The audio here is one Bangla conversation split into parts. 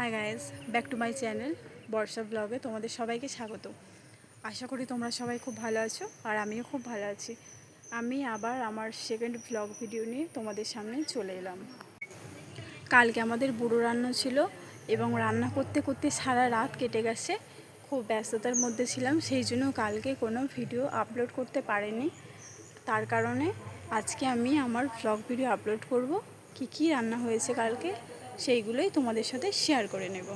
High guys, back to my channel Barsha ব্লগে তোমাদের সবাইকে স্বাগত। আশা করি তোমরা সবাই খুব ভালো আছো আর আমিও খুব ভালো আছি। আমি আবার আমার সেকেন্ড ব্লগ ভিডিও নিয়ে তোমাদের সামনে চলে এলাম। কালকে আমাদের বুড়ো রান্না ছিল এবং রান্না করতে করতে সারা রাত কেটে গেছে। খুব ব্যস্ততার মধ্যে ছিলাম, সেই জন্য কালকে কোনো ভিডিও আপলোড করতে পারিনি। তার কারণে আজকে আমি আমার ব্লগ ভিডিও আপলোড করব। কি রান্না হয়েছে কালকে সেইগুলোই তোমাদের সাথে শেয়ার করে নেব।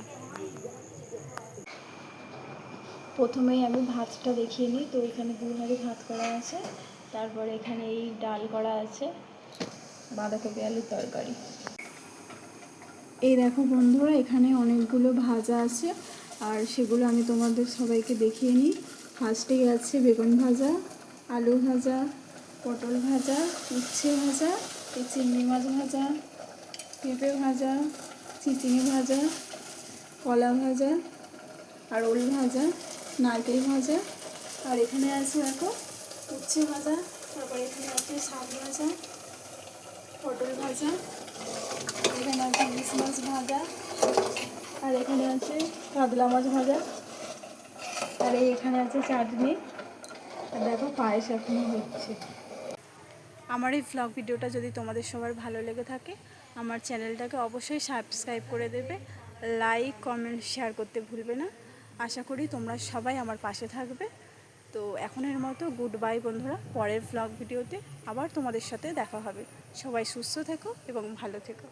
প্রথমেই আমি ভাতটা দেখিয়ে নিই। তো এখানে 2 হাঁড়ি ভাত করা আছে, তারপরে এখানে এই ডাল করা আছে, বাঁধাকপি আলুর তরকারি। এই দেখো বন্ধুরা, এখানে অনেকগুলো ভাজা আছে আর সেগুলো আমি তোমাদের সবাইকে দেখিয়ে নিই। ফার্স্টেই আছে বেগুন ভাজা, আলু ভাজা, পটল ভাজা, উচ্ছে ভাজা, চিংড়ি মাছ ভাজা, পেঁপে ভাজা, চিচিঙে ভাজা, কলা ভাজা আর ওল ভাজা, নারকেল ভাজা, আর এখানে আছে দেখো উচ্ছে ভাজা, তারপর এখানে আছে শাক ভাজা, পটল ভাজা, এখানে আছে ইলিশ মাছ ভাজা, আর এখানে আছে কাতলা মাছ ভাজা, আর এখানে আছে চাটনি, আর দেখো পায়েস এখনো হচ্ছে। আমার এই ভ্লগ ভিডিওটা যদি তোমাদের সবার ভালো লেগে থাকে, আমার চ্যানেলটাকে অবশ্যই সাবস্ক্রাইব করে দেবে, লাইক কমেন্ট শেয়ার করতে ভুলবে না। আশা করি তোমরা সবাই আমার পাশে থাকবে। তো এখনের মতো গুড বাই বন্ধুরা, পরের ভ্লগ ভিডিওতে আবার তোমাদের সাথে দেখা হবে। সবাই সুস্থ থেকো এবং ভালো থেকো।